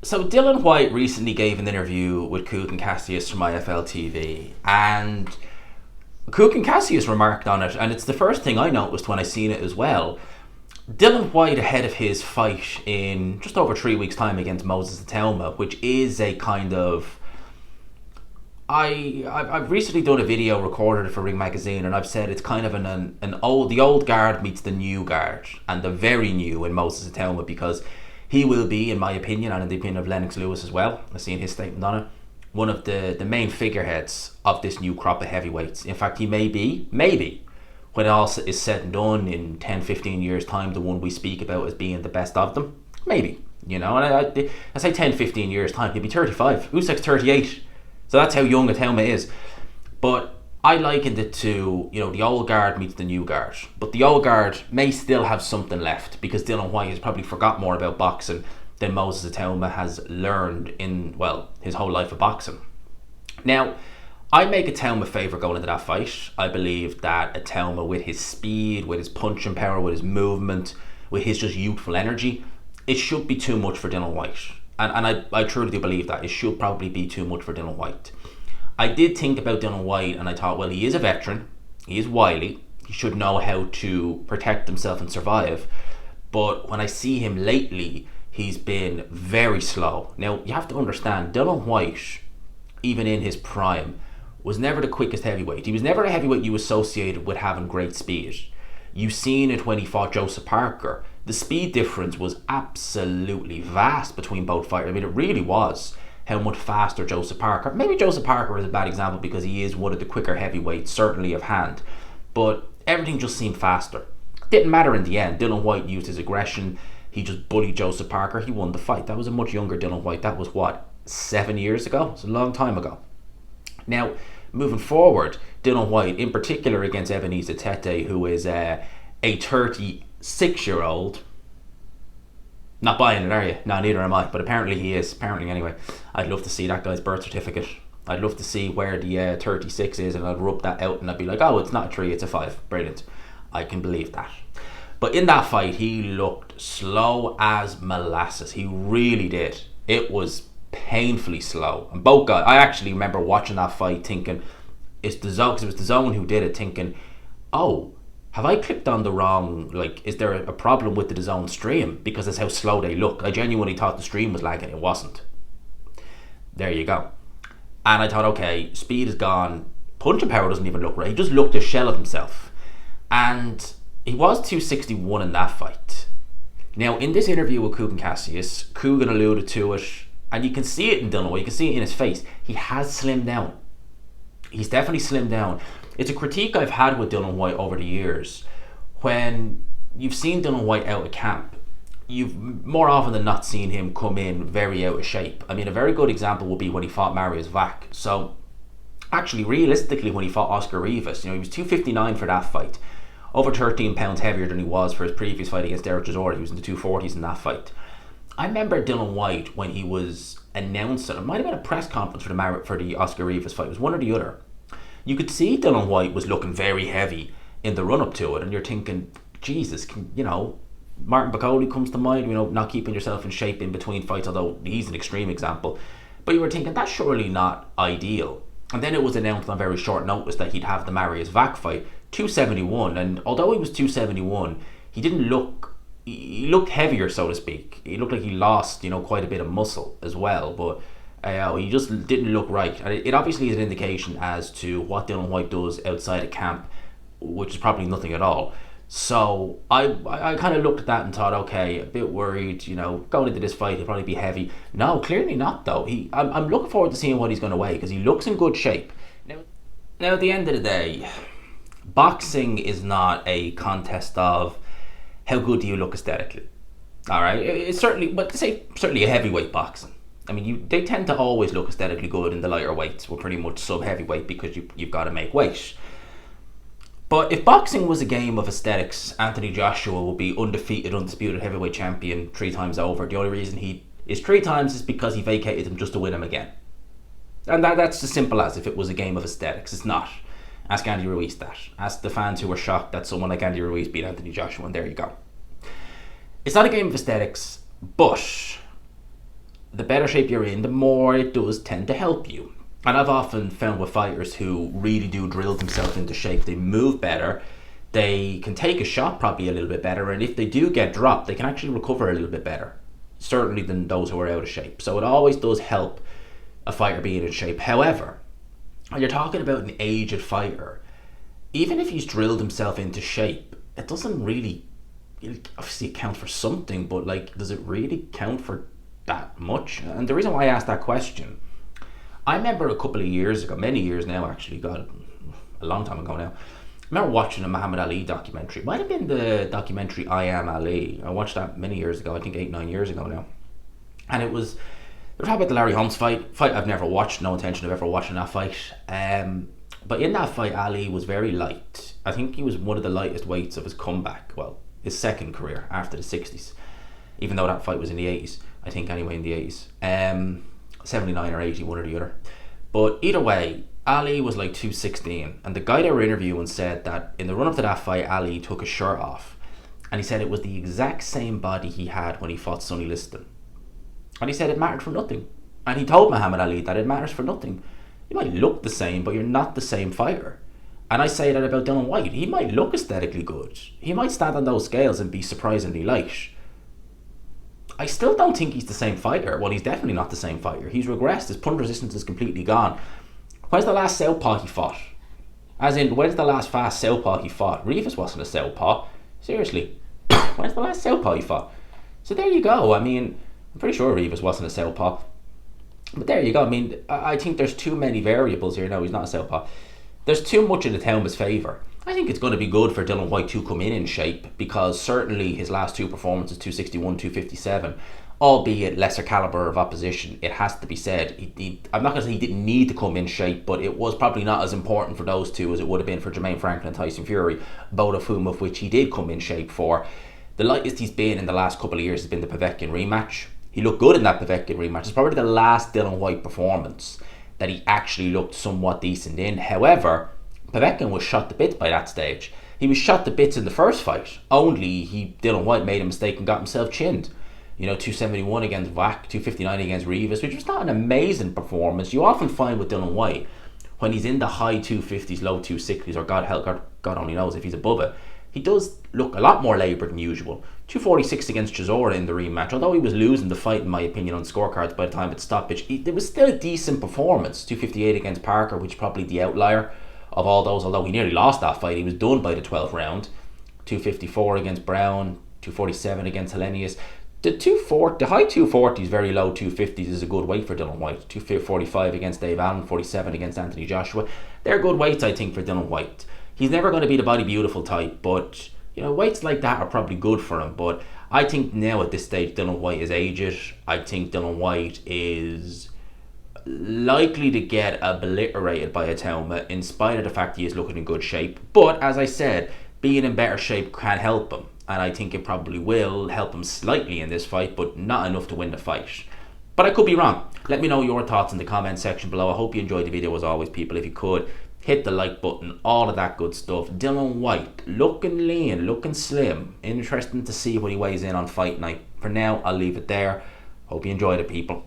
So Dillian Whyte recently gave an interview with Kugan Cassius from IFL TV, and Kugan Cassius remarked on it, and it's the first thing I noticed when I seen it as well. Dillian Whyte ahead of his fight in just over 3 weeks' time against Moses Itauma, which is a kind of... I've recently done a video, recorded it for Ring Magazine, and I've said it's kind of the old guard meets the new guard, and the very new in Moses Itauma, because he will be, in my opinion, and in the opinion of Lennox Lewis as well, I've seen his statement on it, one of the main figureheads of this new crop of heavyweights. In fact, he may be, when it all is said and done in 10, 15 years' time, the one we speak about as being the best of them. Maybe, and I say 10, 15 years' time, he'll be 35. Usyk's 38. So that's how young Itauma is. But I likened it to, the old guard meets the new guard. But the old guard may still have something left, because Dillian Whyte has probably forgot more about boxing than Moses Itauma has learned in, his whole life of boxing. Now, I make Itauma favourite going into that fight. I believe that Itauma, with his speed, with his punching power, with his movement, with his just youthful energy, it should be too much for Dillian Whyte. And I truly do believe that. It should probably be too much for Dillian Whyte. I did think about Dillian Whyte, and I thought, well, he is a veteran. He is wily. He should know how to protect himself and survive. But when I see him lately, he's been very slow. Now, you have to understand, Dillian Whyte, even in his prime, was never the quickest heavyweight. He was never a heavyweight you associated with having great speed. You've seen it when he fought Joseph Parker. The speed difference was absolutely vast between both fighters. I mean, it really was. How much faster Joseph Parker. Maybe Joseph Parker is a bad example because he is one of the quicker heavyweights, certainly of hand. But everything just seemed faster. Didn't matter in the end. Dillian Whyte used his aggression. He just bullied Joseph Parker. He won the fight. That was a much younger Dillian Whyte. That was 7 years ago? It's a long time ago. Now, moving forward, Dillian Whyte, in particular against Ebenezer Tete, who is a 36-year-old. Not buying it, are you? No, neither am I, but apparently he is. Apparently, anyway. I'd love to see that guy's birth certificate. I'd love to see where the 36 is, and I'd rub that out, and I'd be like, oh, it's not a 3, it's a 5. Brilliant. I can believe that. But in that fight, he looked slow as molasses. He really did. It was painfully slow. And both guys, I actually remember watching that fight thinking, it's the zone, because it was the zone who did it, thinking, oh, have I clicked on the wrong, is there a problem with the DAZN stream? Because that's how slow they look. I genuinely thought the stream was lagging. It wasn't. There you go. And I thought, okay, speed is gone. Punching power doesn't even look right. He just looked a shell of himself. And he was 261 in that fight. Now, in this interview with Kugan Cassius, Kugan alluded to it, and you can see it in Dillian Whyte. You can see it in his face. He has slimmed down. He's definitely slimmed down. It's a critique I've had with Dillian Whyte over the years. When you've seen Dillian Whyte out of camp, you've more often than not seen him come in very out of shape. I mean, a very good example would be when he fought Mariusz Wach. So, actually, realistically, when he fought Oscar Rivas, he was 259 for that fight. Over 13 pounds heavier than he was for his previous fight against Derek Chisora. He was in the 240s in that fight. I remember Dillian Whyte when he was announcing, it might have been a press conference for the Oscar Rivas fight, it was one or the other. You could see Dillian Whyte was looking very heavy in the run-up to it, and you're thinking, Jesus, Martin Bacoli comes to mind, not keeping yourself in shape in between fights, although he's an extreme example. But you were thinking, that's surely not ideal. And then it was announced on very short notice that he'd have the Mariusz Wach fight, 271, and although he was 271, he looked heavier, so to speak. He looked like he lost, quite a bit of muscle as well, but he just didn't look right. And it obviously is an indication as to what Dillian Whyte does outside of camp, which is probably nothing at all. So I kind of looked at that and thought, okay, a bit worried, going into this fight, he'll probably be heavy. No, clearly not, though. I'm looking forward to seeing what he's going to weigh, because he looks in good shape. Now, at the end of the day, boxing is not a contest of how good do you look aesthetically. All right, it's certainly a heavyweight boxing. I mean, they tend to always look aesthetically good in the lighter weights. We're pretty much sub-heavyweight because you've got to make weight. But if boxing was a game of aesthetics, Anthony Joshua would be undefeated, undisputed heavyweight champion 3 times over. The only reason he is 3 times is because he vacated him just to win him again. And that's as simple as if it was a game of aesthetics. It's not. Ask Andy Ruiz that. Ask the fans who were shocked that someone like Andy Ruiz beat Anthony Joshua, and there you go. It's not a game of aesthetics, but the better shape you're in, the more it does tend to help you. And I've often found with fighters who really do drill themselves into shape, they move better, they can take a shot probably a little bit better, and if they do get dropped, they can actually recover a little bit better, certainly than those who are out of shape. So it always does help a fighter being in shape. However, when you're talking about an aged fighter, even if he's drilled himself into shape, it doesn't really, obviously count for something, but like, does it really count for that much? And the reason why I asked that question, I remember a couple of years ago, many years now actually, God, a long time ago now, I remember watching a Muhammad Ali documentary. It might have been the documentary I Am Ali. I watched that many years ago, I think 8-9 years ago now. And it was, they were talking about the Larry Holmes fight I've never watched, no intention of ever watching that fight. But in that fight, Ali was very light. I think he was one of the lightest weights of his comeback, well, his second career after the 60s. Even though that fight was in the 80s, I think anyway, in the 80s. 79 or 80, one or the other. But either way, Ali was like 216, and the guy they were interviewing said that in the run up to that fight, Ali took his shirt off, and he said it was the exact same body he had when he fought Sonny Liston. And he said it mattered for nothing. And he told Muhammad Ali that it matters for nothing. You might look the same, but you're not the same fighter. And I say that about Dillian Whyte. He might look aesthetically good. He might stand on those scales and be surprisingly light. I still don't think he's the same fighter. Well, he's definitely not the same fighter. He's regressed. His punch resistance is completely gone. When's the last southpaw he fought? As in, when's the last fast southpaw he fought? Rivas wasn't a southpaw. Seriously. When's the last southpaw he fought? So there you go. I mean, I'm pretty sure Rivas wasn't a southpaw. But there you go. I mean, I think there's too many variables here. No, he's not a southpaw. There's too much in the Itauma's favour. I think it's going to be good for Dillian Whyte to come in shape, because certainly his last two performances, 261, 257, albeit lesser calibre of opposition, it has to be said. I'm not going to say he didn't need to come in shape, but it was probably not as important for those two as it would have been for Jermaine Franklin and Tyson Fury, both of which he did come in shape for. The lightest he's been in the last couple of years has been the Povetkin rematch. He looked good in that Povetkin rematch. It's probably the last Dillian Whyte performance that he actually looked somewhat decent in. However, Povetkin was shot to bits by that stage. He was shot to bits in the first fight. Only Dillian Whyte made a mistake and got himself chinned. 271 against Vac, 259 against Rivas, which was not an amazing performance. You often find with Dillian Whyte, when he's in the high 250s, low 260s, or God only knows if he's above it, he does look a lot more laboured than usual. 246 against Chisora in the rematch. Although he was losing the fight, in my opinion, on scorecards by the time it stoppage, there was still a decent performance. 258 against Parker, which is probably the outlier of all those, although he nearly lost that fight. He was done by the 12th round. 254 against Brown, 247 against Hellenius. The high 240s, very low 250s is a good weight for Dillian Whyte. 245 against Dave Allen, 47 against Anthony Joshua. They're good weights, I think, for Dillian Whyte. He's never going to be the body beautiful type, but weights like that are probably good for him. But I think now at this stage, Dillian Whyte is aged. I think Dillian Whyte is likely to get obliterated by Itauma, in spite of the fact he is looking in good shape. But as I said, being in better shape can help him, and I think it probably will help him slightly in this fight, but not enough to win the fight. But I could be wrong. Let me know your thoughts in the comment section below. I hope you enjoyed the video as always, people. If you could, hit the like button, all of that good stuff. Dillian Whyte, looking lean, looking slim. Interesting to see what he weighs in on fight night. For now, I'll leave it there. Hope you enjoyed it, people.